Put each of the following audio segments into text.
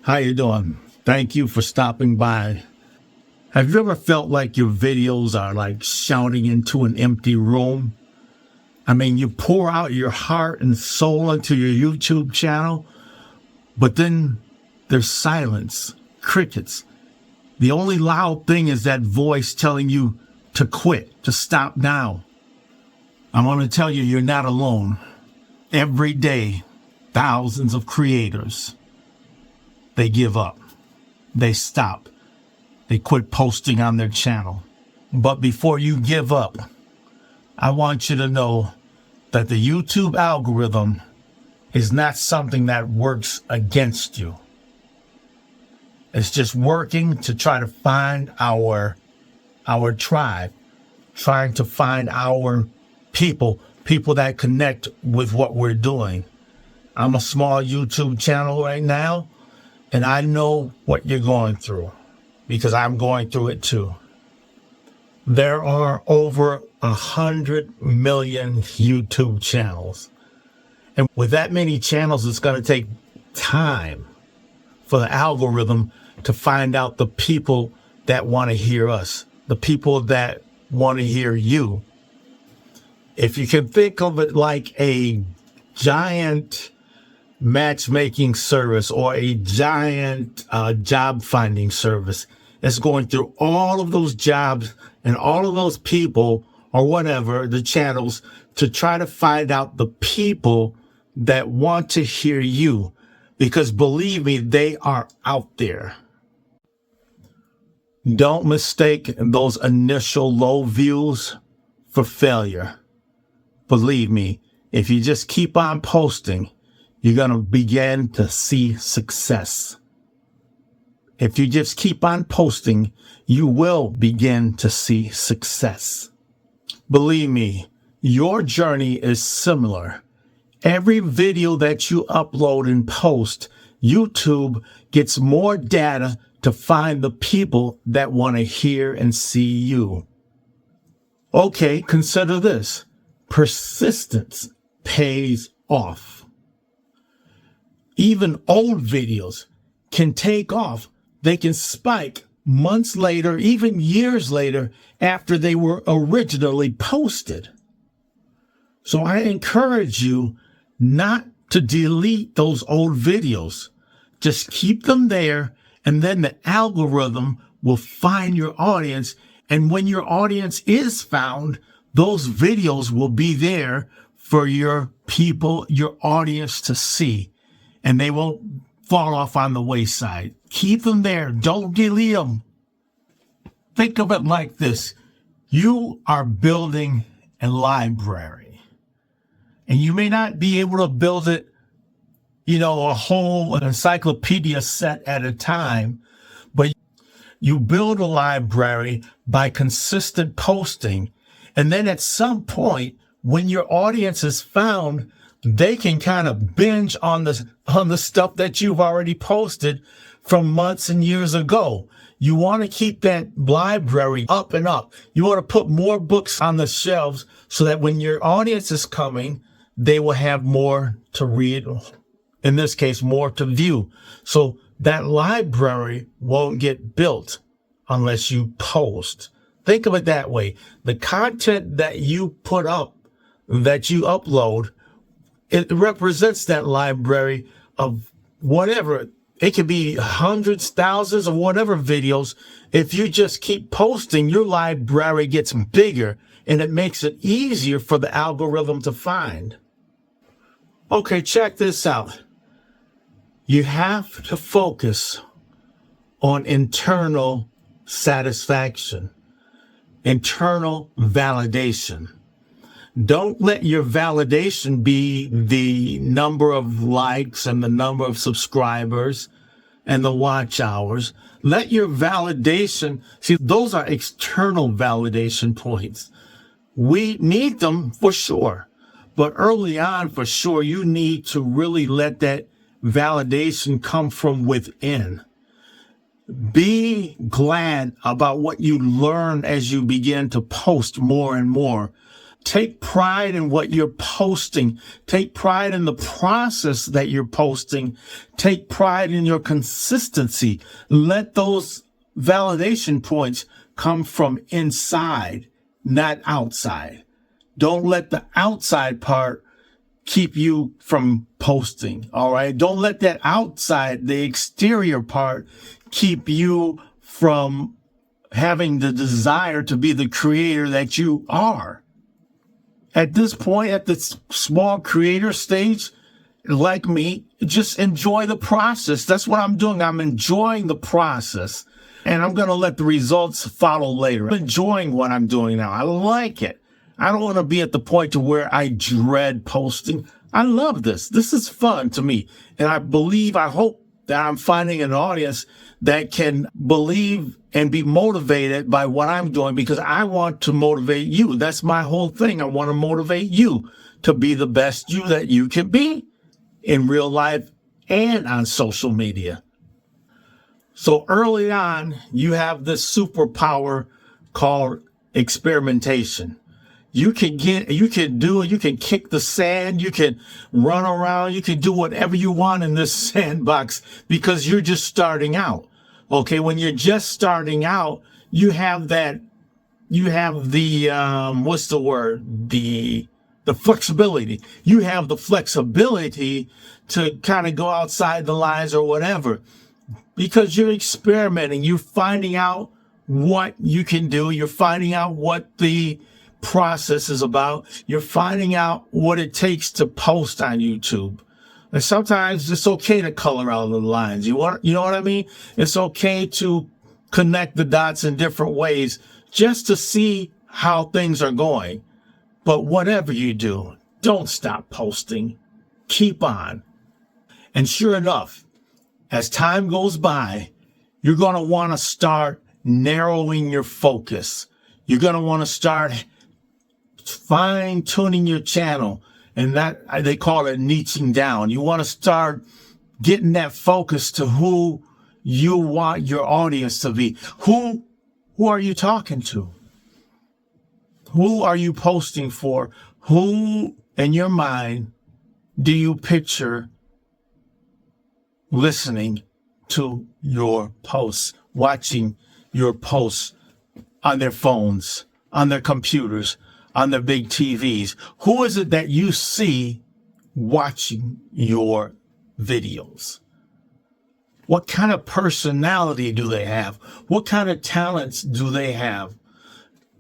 How you doing? Thank you for stopping by. Have you ever felt like your videos are like shouting into an empty room? I mean, you pour out your heart and soul into your YouTube channel, but then there's silence, crickets. The only loud thing is that voice telling you to quit, to stop now. I want to tell you, you're not alone. Every day, thousands of creators, they give up. They stop. They quit posting on their channel. But before you give up, I want you to know that the YouTube algorithm is not something that works against you. It's just working to try to find our tribe, trying to find our people that connect with what we're doing. I'm a small YouTube channel right now, and I know what you're going through because I'm going through it too. There are over 100 million YouTube channels. And with that many channels, it's going to take time for the algorithm to find out the people that want to hear us, the people that want to hear you. If you can think of it like a giant matchmaking service or a giant job finding service, it's going through all of those jobs and all of those people or whatever, the channels, to try to find out the people that want to hear you. Because believe me, they are out there. Don't mistake those initial low views for failure. Believe me, if you just keep on posting, you're going to begin to see success. If you just keep on posting, you will begin to see success. Believe me, your journey is similar. Every video that you upload and post, YouTube gets more data to find the people that want to hear and see you. Okay, consider this. Persistence pays off. Even old videos can take off. They can spike months later, even years later, after they were originally posted. So I encourage you not to delete those old videos. Just keep them there, and then the algorithm will find your audience. And when your audience is found, those videos will be there for your people, your audience to see, and they won't fall off on the wayside. Keep them there. Don't delete them. Think of it like this. You are building a library, and you may not be able to build it, a whole encyclopedia set at a time, but you build a library by consistent posting. And then at some point, when your audience is found, they can kind of binge on the stuff that you've already posted from months and years ago. You want to keep that library up and up. You want to put more books on the shelves so that when your audience is coming, they will have more to read. In this case, more to view. So that library won't get built unless you post. Think of it that way. The content that you put up, that you upload, it represents that library of whatever. It could be hundreds, thousands, or whatever videos. If you just keep posting, your library gets bigger, and it makes it easier for the algorithm to find. Okay, check this out. You have to focus on internal satisfaction. Internal validation. Don't let your validation be the number of likes and the number of subscribers and the watch hours. Let your validation, see, those are external validation points. We need them for sure, but early on, for sure, you need to really let that validation come from within. Be glad about what you learn as you begin to post more and more. Take pride in what you're posting. Take pride in the process that you're posting. Take pride in your consistency. Let those validation points come from inside, not outside. Don't let the outside part keep you from posting. All right. Don't let that outside, the exterior part, keep you from having the desire to be the creator that you are. At this point, at the small creator stage, like me, just enjoy the process. That's what I'm doing. I'm enjoying the process, and I'm going to let the results follow later. I'm enjoying what I'm doing now. I like it. I don't want to be at the point to where I dread posting. I love this. This is fun to me. And I hope that I'm finding an audience that can believe and be motivated by what I'm doing, because I want to motivate you. That's my whole thing. I want to motivate you to be the best you that you can be in real life and on social media. So early on, you have this superpower called experimentation. You can kick the sand, you can run around, you can do whatever you want in this sandbox because you're just starting out. Okay, when you're just starting out, you have the flexibility. You have the flexibility to kind of go outside the lines or whatever, because you're experimenting. You're finding out what you can do. You're finding out what the process is about. You're finding out what it takes to post on YouTube. And sometimes it's okay to color out the lines. You know what I mean? It's okay to connect the dots in different ways just to see how things are going. But whatever you do, don't stop posting. Keep on. And sure enough, as time goes by, you're going to want to start narrowing your focus. You're going to want to start fine-tuning your channel, and that they call it niching down. You want to start getting that focus to who you want your audience to be. Who are you talking to? Who are you posting for? Who in your mind do you picture listening to your posts, watching your posts on their phones, on their computers, on their big TVs? Who is it that you see watching your videos? What kind of personality do they have? What kind of talents do they have?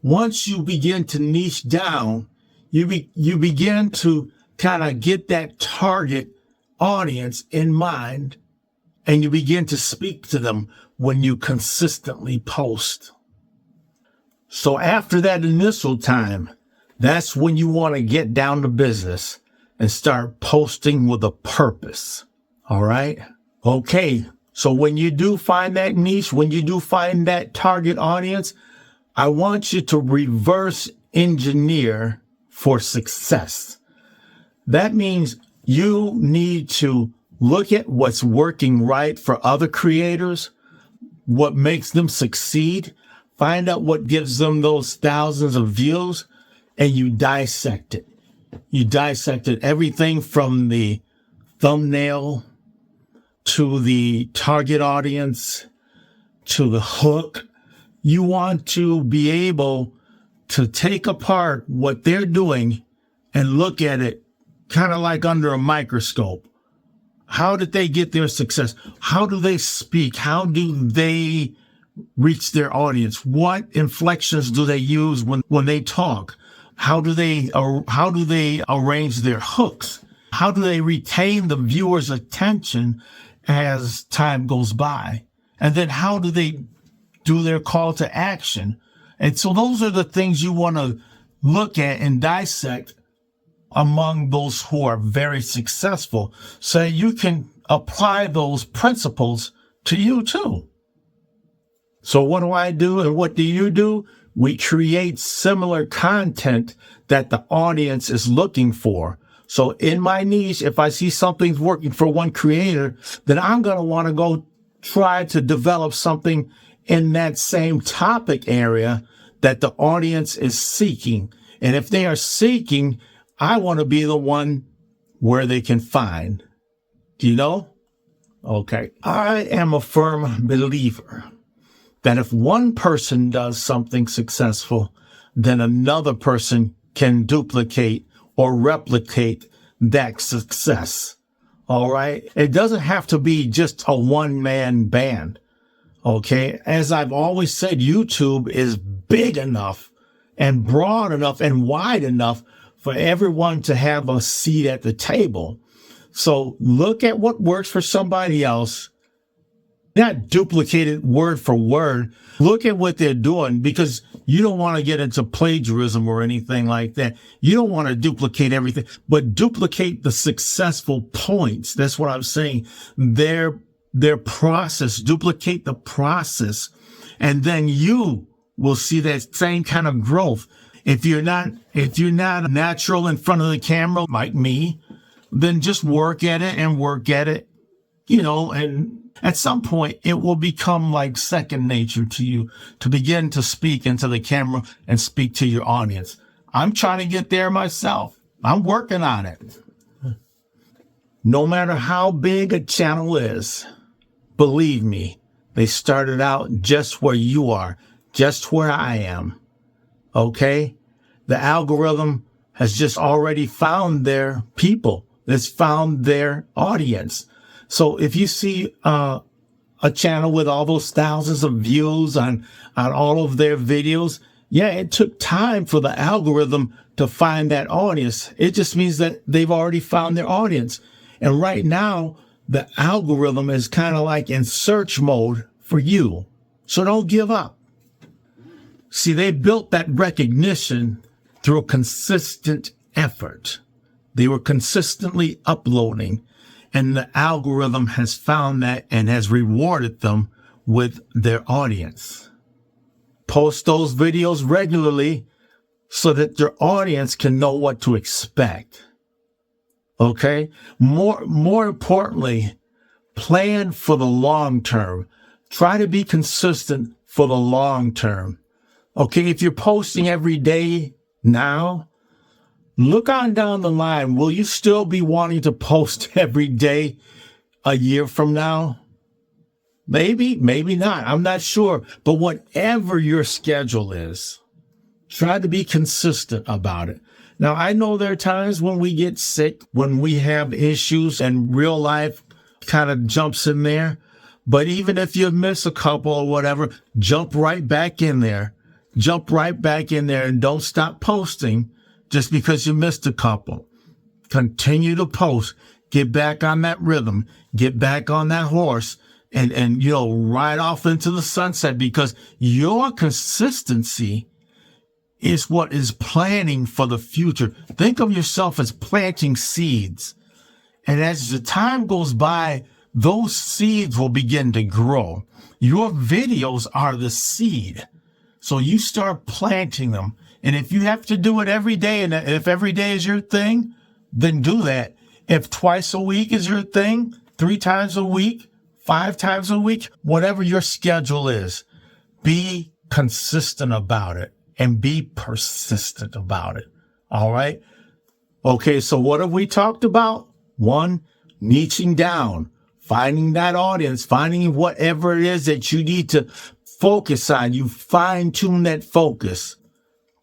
Once you begin to niche down, you begin to kind of get that target audience in mind, and you begin to speak to them when you consistently post. So after that initial time, that's when you want to get down to business and start posting with a purpose. All right? Okay. So when you do find that niche, when you do find that target audience, I want you to reverse engineer for success. That means you need to look at what's working right for other creators, what makes them succeed, find out what gives them those thousands of views, and you dissect it. You dissected everything from the thumbnail to the target audience to the hook. You want to be able to take apart what they're doing and look at it kind of like under a microscope. How did they get their success? How do they speak? How do they reach their audience? What inflections do they use when they talk? How do they arrange their hooks? How do they retain the viewer's attention as time goes by? And then how do they do their call to action? And so those are the things you want to look at and dissect among those who are very successful, so you can apply those principles to you too. So what do I do and what do you do? We create similar content that the audience is looking for. So in my niche, if I see something's working for one creator, then I'm going to want to go try to develop something in that same topic area that the audience is seeking. And if they are seeking, I want to be the one where they can find. Do you know? Okay. I am a firm believer that if one person does something successful, then another person can duplicate or replicate that success. All right. It doesn't have to be just a one-man band. Okay. As I've always said, YouTube is big enough and broad enough and wide enough for everyone to have a seat at the table. So look at what works for somebody else, not duplicate it word for word. Look at what they're doing, because you don't want to get into plagiarism or anything like that. You don't want to duplicate everything, but duplicate the successful points. That's what I'm saying. Their process, duplicate the process, and then you will see that same kind of growth. If you're not natural in front of the camera like me, then just work at it, and at some point it will become like second nature to you to begin to speak into the camera and speak to your audience. I'm trying to get there myself. I'm working on it. No matter how big a channel is, believe me, they started out just where you are, just where I am. Okay? The algorithm has just already found their people. It's found their audience. So if you see a channel with all those thousands of views on all of their videos, yeah, it took time for the algorithm to find that audience. It just means that they've already found their audience. And right now, the algorithm is kind of like in search mode for you. So don't give up. See, they built that recognition through consistent effort. They were consistently uploading, and the algorithm has found that and has rewarded them with their audience. Post those videos regularly so that your audience can know what to expect. Okay? More importantly, plan for the long term. Try to be consistent for the long term. Okay? If you're posting every day now, look on down the line. Will you still be wanting to post every day a year from now? Maybe, maybe not. I'm not sure. But whatever your schedule is, try to be consistent about it. Now, I know there are times when we get sick, when we have issues, and real life kind of jumps in there. But even if you miss a couple or whatever, jump right back in there. Jump right back in there and don't stop posting just because you missed a couple. Continue to post. Get back on that rhythm. Get back on that horse and ride off into the sunset, because your consistency is what is planning for the future. Think of yourself as planting seeds. And as the time goes by, those seeds will begin to grow. Your videos are the seed. So you start planting them. And if you have to do it every day, and if every day is your thing, then do that. If twice a week is your thing, 3 times a week, 5 times a week, whatever your schedule is, be consistent about it and be persistent about it. All right. Okay. So what have we talked about? 1, niching down, finding that audience, finding whatever it is that you need to focus on. You fine tune that focus.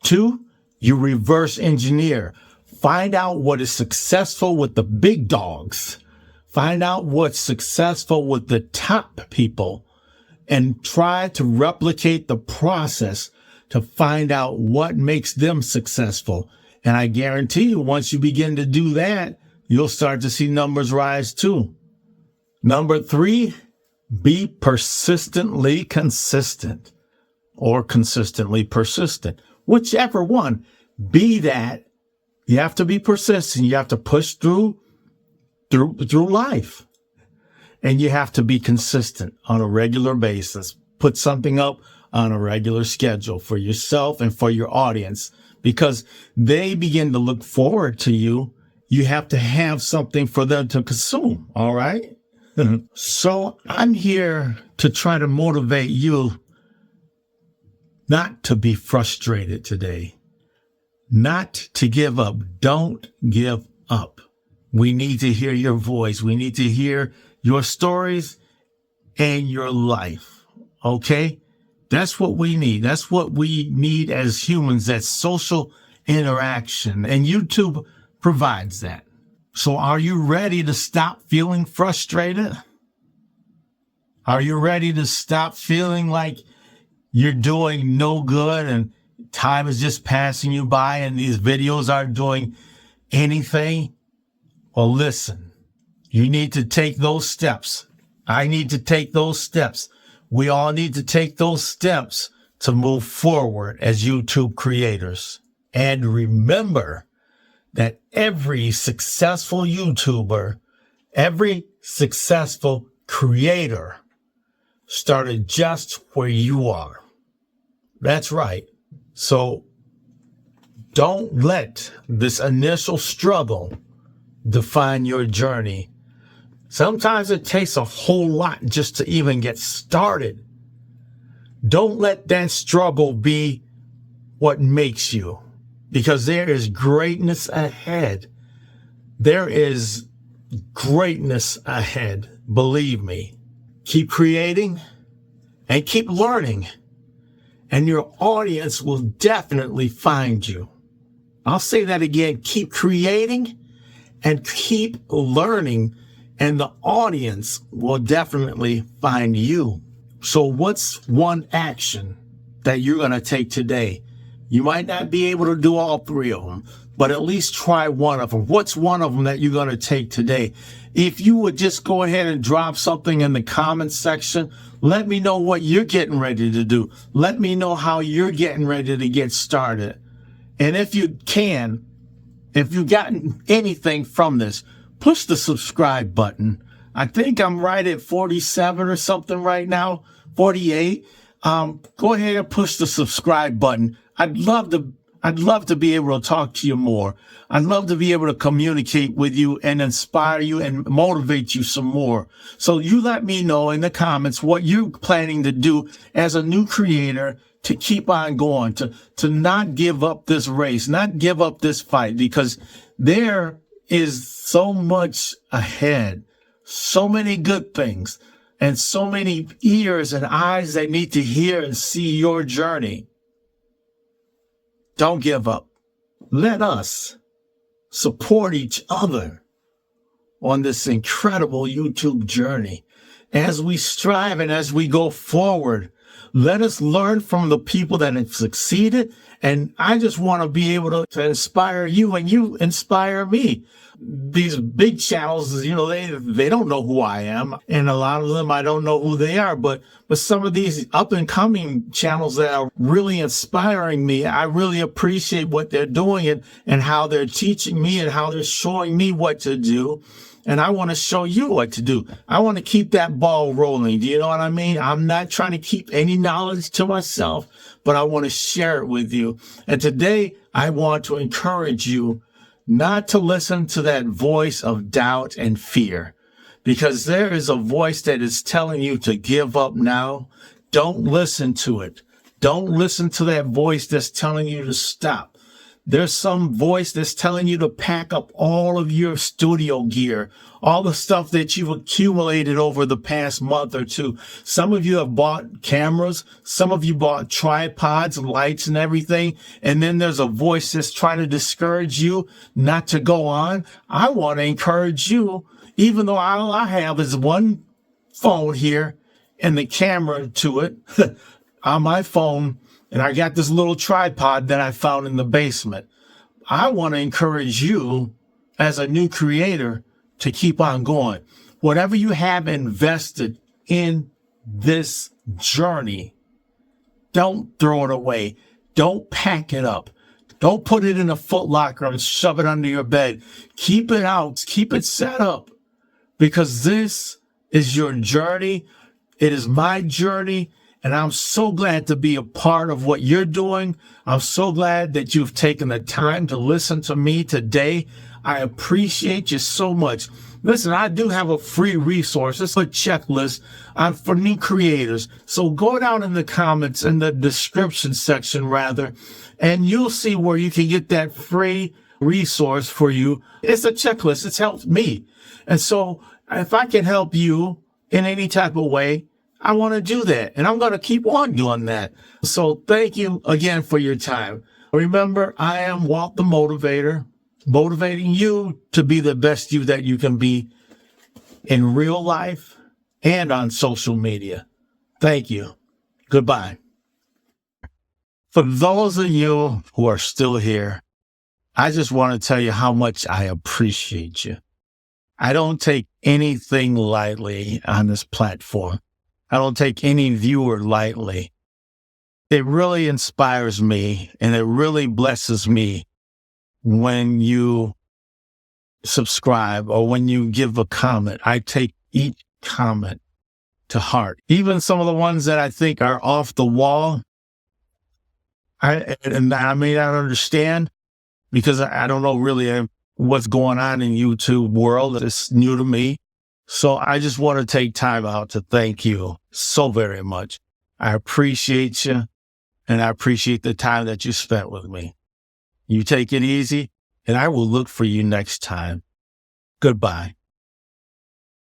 2, you reverse engineer. Find out what is successful with the big dogs. Find out what's successful with the top people and try to replicate the process to find out what makes them successful. And I guarantee you, once you begin to do that, you'll start to see numbers rise too. Number 3, be persistently consistent or consistently persistent. Whichever one, be that. You have to be persistent. You have to push through life. And you have to be consistent on a regular basis. Put something up on a regular schedule for yourself and for your audience, because they begin to look forward to you. You have to have something for them to consume. All right. So I'm here to try to motivate you not to be frustrated today, not to give up. Don't give up. We need to hear your voice. We need to hear your stories and your life. Okay? That's what we need. That's what we need as humans, that social interaction. And YouTube provides that. So are you ready to stop feeling frustrated? Are you ready to stop feeling like you're doing no good and time is just passing you by and these videos aren't doing anything? Well, listen, you need to take those steps. I need to take those steps. We all need to take those steps to move forward as YouTube creators. And remember that every successful YouTuber, every successful creator started just where you are. That's right. So don't let this initial struggle define your journey. Sometimes it takes a whole lot just to even get started. Don't let that struggle be what makes you, because there is greatness ahead. There is greatness ahead. Believe me. Keep creating and keep learning, and your audience will definitely find you. I'll say that again. Keep creating and keep learning, and the audience will definitely find you. So what's one action that you're going to take today? You might not be able to do all three of them, but at least try one of them. What's one of them that you're going to take today? If you would just go ahead and drop something in the comments section, let me know what you're getting ready to do. Let me know how you're getting ready to get started. And if you can, if you've gotten anything from this, push the subscribe button. I think I'm right at 47 or something right now, 48. Go ahead and push the subscribe button. I'd love to be able to talk to you more. I'd love to be able to communicate with you and inspire you and motivate you some more. So you let me know in the comments what you're planning to do as a new creator to keep on going, to not give up this race, not give up this fight, because there is so much ahead, so many good things, and so many ears and eyes that need to hear and see your journey. Don't give up. Let us support each other on this incredible YouTube journey. As we strive and as we go forward, let us learn from the people that have succeeded. And I just want to be able to inspire you and you inspire me. These big channels, you know, they don't know who I am. And a lot of them, I don't know who they are. But some of these up and coming channels that are really inspiring me, I really appreciate what they're doing and how they're teaching me and how they're showing me what to do. And I want to show you what to do. I want to keep that ball rolling. Do you know what I mean? I'm not trying to keep any knowledge to myself, but I want to share it with you. And today I want to encourage you not to listen to that voice of doubt and fear, because there is a voice that is telling you to give up now. Don't listen to it. Don't listen to that voice that's telling you to stop. There's some voice that's telling you to pack up all of your studio gear, all the stuff that you've accumulated over the past month or two. Some of you have bought cameras. Some of you bought tripods, lights, and everything. And then there's a voice that's trying to discourage you not to go on. I want to encourage you, even though all I have is one phone here and the camera to it on my phone. And I got this little tripod that I found in the basement. I want to encourage you as a new creator to keep on going. Whatever you have invested in this journey, don't throw it away. Don't pack it up. Don't put it in a Foot Locker and shove it under your bed. Keep it out. Keep it set up, because this is your journey. It is my journey. And I'm so glad to be a part of what you're doing. I'm so glad that you've taken the time to listen to me today. I appreciate you so much. Listen, I do have a free resource. It's a checklist for new creators. So go down in the comments, in the description section rather, and you'll see where you can get that free resource for you. It's a checklist. It's helped me. And so if I can help you in any type of way, I want to do that. And I'm going to keep on doing that. So thank you again for your time. Remember, I am Walt the Motivator, motivating you to be the best you that you can be in real life and on social media. Thank you. Goodbye. For those of you who are still here, I just want to tell you how much I appreciate you. I don't take anything lightly on this platform. I don't take any viewer lightly. It really inspires me and it really blesses me when you subscribe or when you give a comment. I take each comment to heart. Even some of the ones that I think are off the wall, I may not understand because I don't know really what's going on in YouTube world. It's new to me. So I just want to take time out to thank you so very much. I appreciate you and I appreciate the time that you spent with me. You take it easy and I will look for you next time. Goodbye.